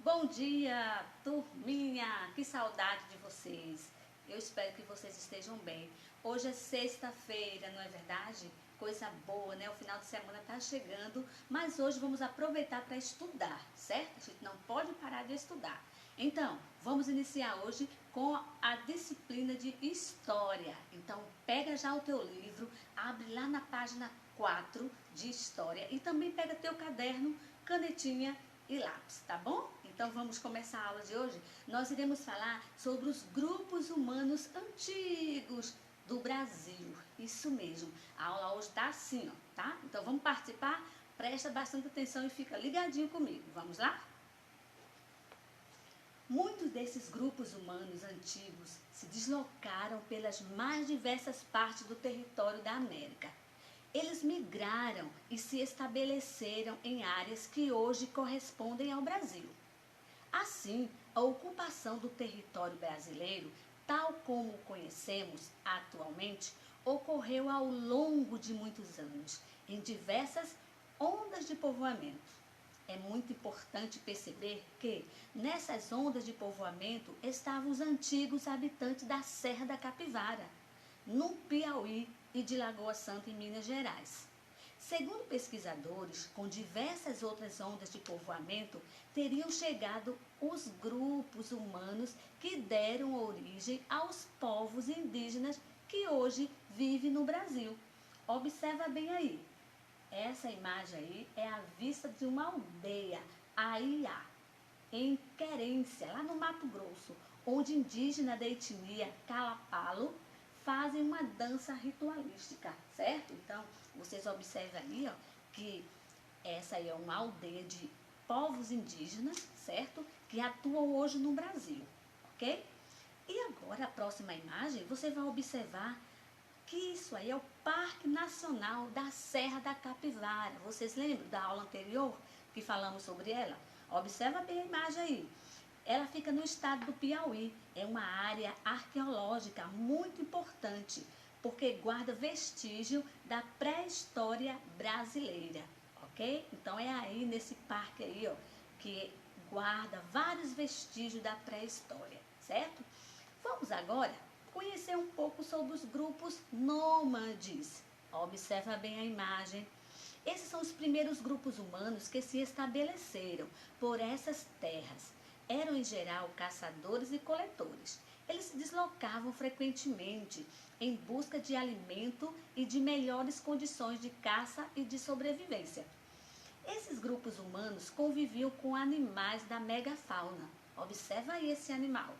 Bom dia, turminha! Que saudade de vocês! Eu espero que vocês estejam bem. Hoje é sexta-feira, não é verdade? Coisa boa, né? O final de semana tá chegando, mas hoje vamos aproveitar para estudar, certo? A gente não pode parar de estudar. Então, vamos iniciar hoje com a disciplina de História. Então, pega já o teu livro, abre lá na página 4 de História e também pega teu caderno, canetinha e lápis, tá bom? Então vamos começar a aula de hoje. Nós iremos falar sobre os grupos humanos antigos do Brasil. Isso mesmo. A aula hoje tá assim, ó, tá? Então vamos participar? Presta bastante atenção e fica ligadinho comigo. Vamos lá? Muitos desses grupos humanos antigos se deslocaram pelas mais diversas partes do território da América. Eles migraram e se estabeleceram em áreas que hoje correspondem ao Brasil. Assim, a ocupação do território brasileiro, tal como o conhecemos atualmente, ocorreu ao longo de muitos anos, em diversas ondas de povoamento. É muito importante perceber que, nessas ondas de povoamento, estavam os antigos habitantes da Serra da Capivara, no Piauí e de Lagoa Santa, em Minas Gerais. Segundo pesquisadores, com diversas outras ondas de povoamento, teriam chegado os grupos humanos que deram origem aos povos indígenas que hoje vivem no Brasil. Observa bem aí. Essa imagem aí é a vista de uma aldeia, Aiá, em Querência, lá no Mato Grosso, onde indígenas da etnia Calapalo fazem uma dança ritualística, certo? Então, vocês observam aí, ó, que essa aí é uma aldeia de povos indígenas, certo? Que atuam hoje no Brasil, ok? E agora, a próxima imagem, você vai observar que isso aí é o Parque Nacional da Serra da Capivara. Vocês lembram da aula anterior que falamos sobre ela? Observa bem a imagem aí. Ela fica no estado do Piauí. É uma área arqueológica muito importante, porque guarda vestígio da pré-história brasileira, ok? Então é aí nesse parque aí, ó, que guarda vários vestígios da pré-história, certo? Vamos agora conhecer um pouco sobre os grupos nômades. Observa bem a imagem. Esses são os primeiros grupos humanos que se estabeleceram por essas terras. Eram em geral caçadores e coletores. Eles se deslocavam frequentemente em busca de alimento e de melhores condições de caça e de sobrevivência. Esses grupos humanos conviviam com animais da megafauna. Observa aí esse animal.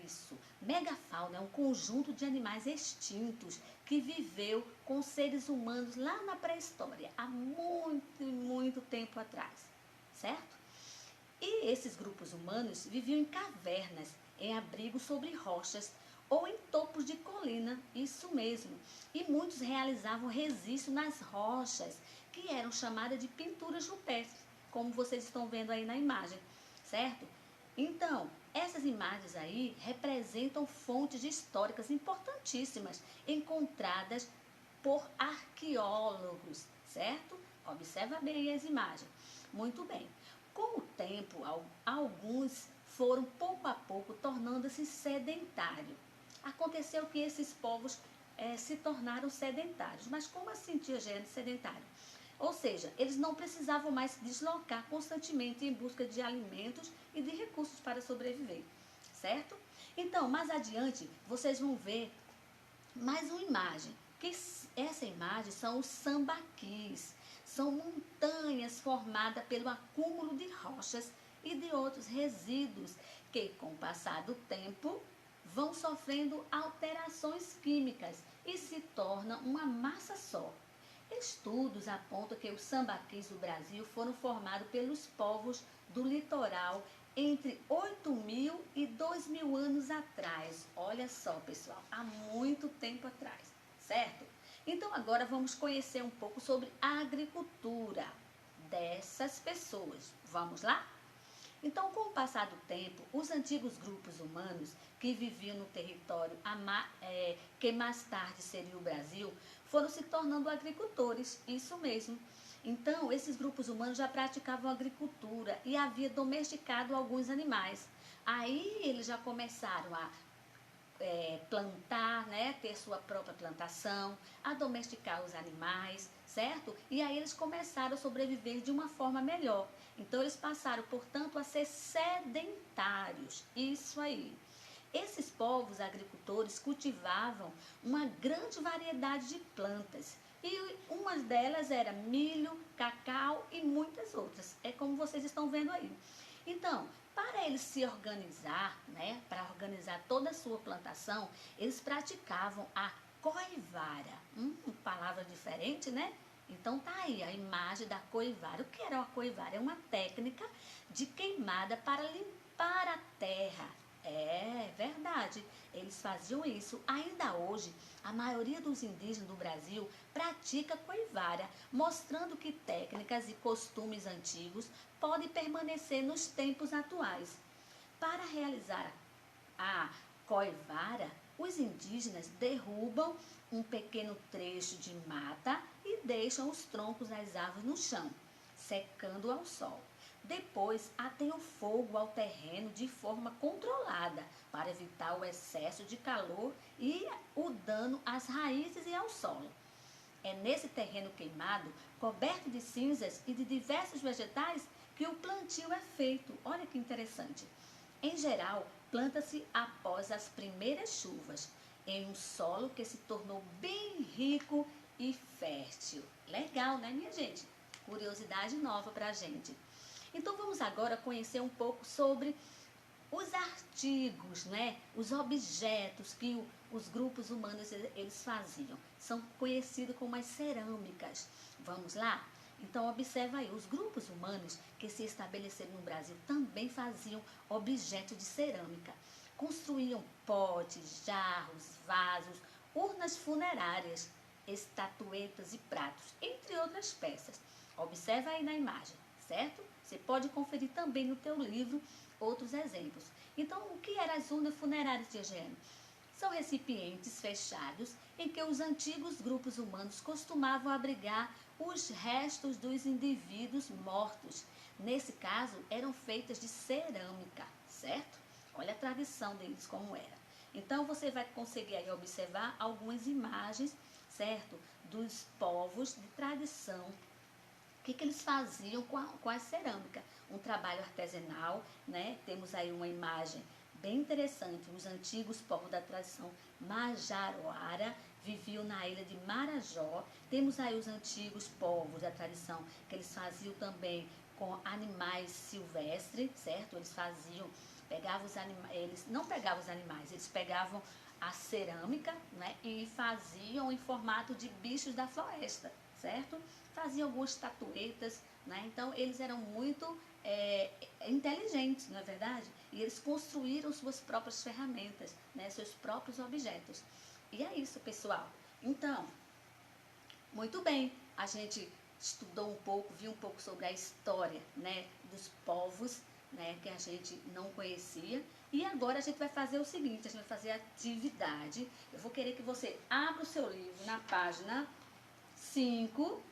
Isso. Megafauna é um conjunto de animais extintos que viveu com seres humanos lá na pré-história, há muito, muito tempo atrás, certo? E esses grupos humanos viviam em cavernas, em abrigos sobre rochas ou em topos de colina, isso mesmo. E muitos realizavam registro nas rochas, que eram chamadas de pinturas rupestres, como vocês estão vendo aí na imagem, certo? Então, essas imagens aí representam fontes históricas importantíssimas encontradas por arqueólogos, certo? Observa bem as imagens. Muito bem. Com o tempo, alguns foram pouco a pouco tornando-se sedentários. Aconteceu que esses povos se tornaram sedentários. Mas como assim, tia Gênesis, sedentário? Ou seja, eles não precisavam mais se deslocar constantemente em busca de alimentos e de recursos para sobreviver, certo? Então, mais adiante, vocês vão ver mais uma imagem, que essa imagem são os sambaquis. São montanhas formadas pelo acúmulo de rochas e de outros resíduos que, com o passar do tempo, vão sofrendo alterações químicas e se tornam uma massa só. Estudos apontam que os sambaquis do Brasil foram formados pelos povos do litoral entre 8.000 e 2.000 anos atrás. Olha só, pessoal, há muito tempo atrás, certo? Então agora vamos conhecer um pouco sobre a agricultura dessas pessoas. Vamos lá? Então, com o passar do tempo, os antigos grupos humanos que viviam no território que mais tarde seria o Brasil, foram se tornando agricultores, isso mesmo. Então, esses grupos humanos já praticavam agricultura e havia domesticado alguns animais. Aí eles já começaram a plantar, né, ter sua própria plantação, a domesticar os animais, certo? E aí eles começaram a sobreviver de uma forma melhor. Então eles passaram, portanto, a ser sedentários. Isso aí. Esses povos agricultores cultivavam uma grande variedade de plantas. E uma delas era milho, cacau e muitas outras. É como vocês estão vendo aí. Então, para eles se organizar, né, para organizar toda a sua plantação, eles praticavam a coivara. Palavra diferente, né? Então tá aí a imagem da coivara. O que era uma coivara? É uma técnica de queimada para limpar a terra. É verdade, eles faziam isso. Ainda hoje, a maioria dos indígenas do Brasil pratica coivara, mostrando que técnicas e costumes antigos podem permanecer nos tempos atuais. Para realizar a coivara, os indígenas derrubam um pequeno trecho de mata e deixam os troncos das árvores no chão, secando ao sol. Depois, atém o fogo ao terreno de forma controlada, para evitar o excesso de calor e o dano às raízes e ao solo. É nesse terreno queimado, coberto de cinzas e de diversos vegetais, que o plantio é feito. Olha que interessante. Em geral, planta-se após as primeiras chuvas, em um solo que se tornou bem rico e fértil. Legal, né, minha gente? Curiosidade nova para a gente. Então vamos agora conhecer um pouco sobre os artigos, né? Os objetos que os grupos humanos eles faziam. São conhecidos como as cerâmicas. Vamos lá? Então observa aí, os grupos humanos que se estabeleceram no Brasil também faziam objetos de cerâmica. Construíam potes, jarros, vasos, urnas funerárias, estatuetas e pratos, entre outras peças. Observa aí na imagem, certo? Você pode conferir também no teu livro outros exemplos. Então, o que eram as urnas funerárias de higiene? São recipientes fechados em que os antigos grupos humanos costumavam abrigar os restos dos indivíduos mortos. Nesse caso, eram feitas de cerâmica, certo? Olha a tradição deles como era. Então, você vai conseguir aí observar algumas imagens, certo? Dos povos de tradição. O que eles faziam com a cerâmica? Um trabalho artesanal, né? Temos aí uma imagem bem interessante. Os antigos povos da tradição Majaroara viviam na ilha de Marajó. Temos aí os antigos povos da tradição que eles faziam também com animais silvestres, certo? Eles pegavam os animais, eles não pegavam os animais, eles pegavam a cerâmica, né? E faziam em formato de bichos da floresta, certo? Faziam algumas estatuetas, né? Então eles eram muito inteligentes, não é verdade? E eles construíram suas próprias ferramentas, né? Seus próprios objetos. E é isso, pessoal. Então, muito bem, a gente estudou um pouco, viu um pouco sobre a história, né, dos povos, né, que a gente não conhecia. E agora a gente vai fazer o seguinte, a gente vai fazer a atividade. Eu vou querer que você abra o seu livro na página 5.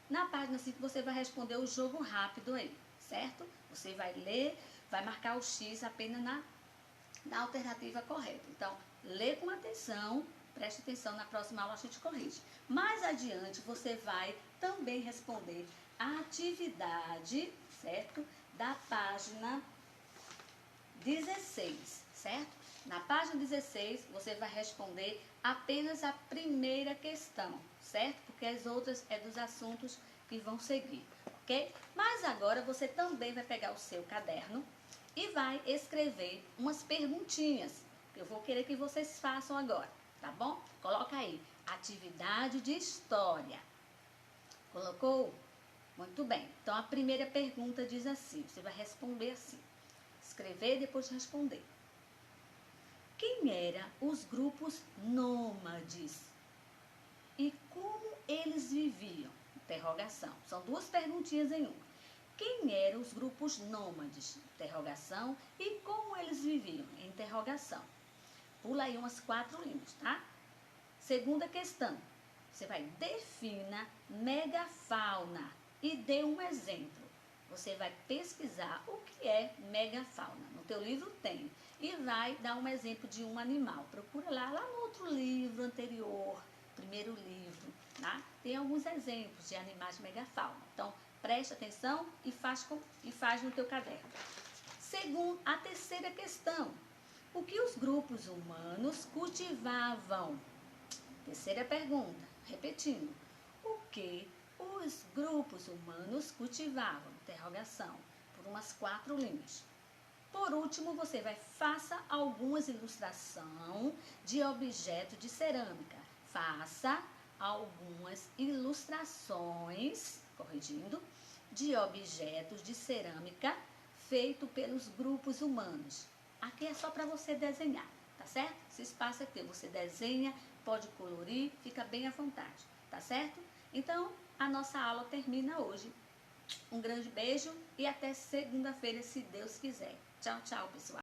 Na página 5 você vai responder o jogo rápido aí, certo? Você vai ler, vai marcar o X apenas na alternativa correta. Então, lê com atenção, preste atenção, na próxima aula a gente corrige. Mais adiante você vai também responder a atividade, certo? Da página 16, certo? Na página 16 você vai responder apenas a primeira questão, certo? Porque as outras é dos assuntos que vão seguir, ok? Mas agora você também vai pegar o seu caderno e vai escrever umas perguntinhas, que eu vou querer que vocês façam agora, tá bom? Coloca aí, atividade de história. Colocou? Muito bem. Então, a primeira pergunta diz assim, você vai responder assim. Escrever e depois responder. Quem eram os grupos nômades? E como eles viviam? Interrogação. São duas perguntinhas em uma. Quem eram os grupos nômades? Interrogação. E como eles viviam? Interrogação. Pula aí umas 4 linhas, tá? Segunda questão. Você vai defina megafauna e dê um exemplo. Você vai pesquisar o que é megafauna. No teu livro tem. E vai dar um exemplo de um animal. Procura lá no outro livro anterior, primeiro livro, tá? Tem alguns exemplos de animais de megafauna. Então, preste atenção e faz no teu caderno. Segundo, a terceira questão. O que os grupos humanos cultivavam? Terceira pergunta, repetindo. O que os grupos humanos cultivavam? Interrogação, por umas 4 linhas. Por último, você faça algumas ilustrações de objetos de cerâmica. Faça algumas ilustrações, corrigindo, de objetos de cerâmica feito pelos grupos humanos. Aqui é só para você desenhar, tá certo? Esse espaço é teu, você desenha, pode colorir, fica bem à vontade, tá certo? Então, a nossa aula termina hoje. Um grande beijo e até segunda-feira, se Deus quiser. Tchau, tchau, pessoal.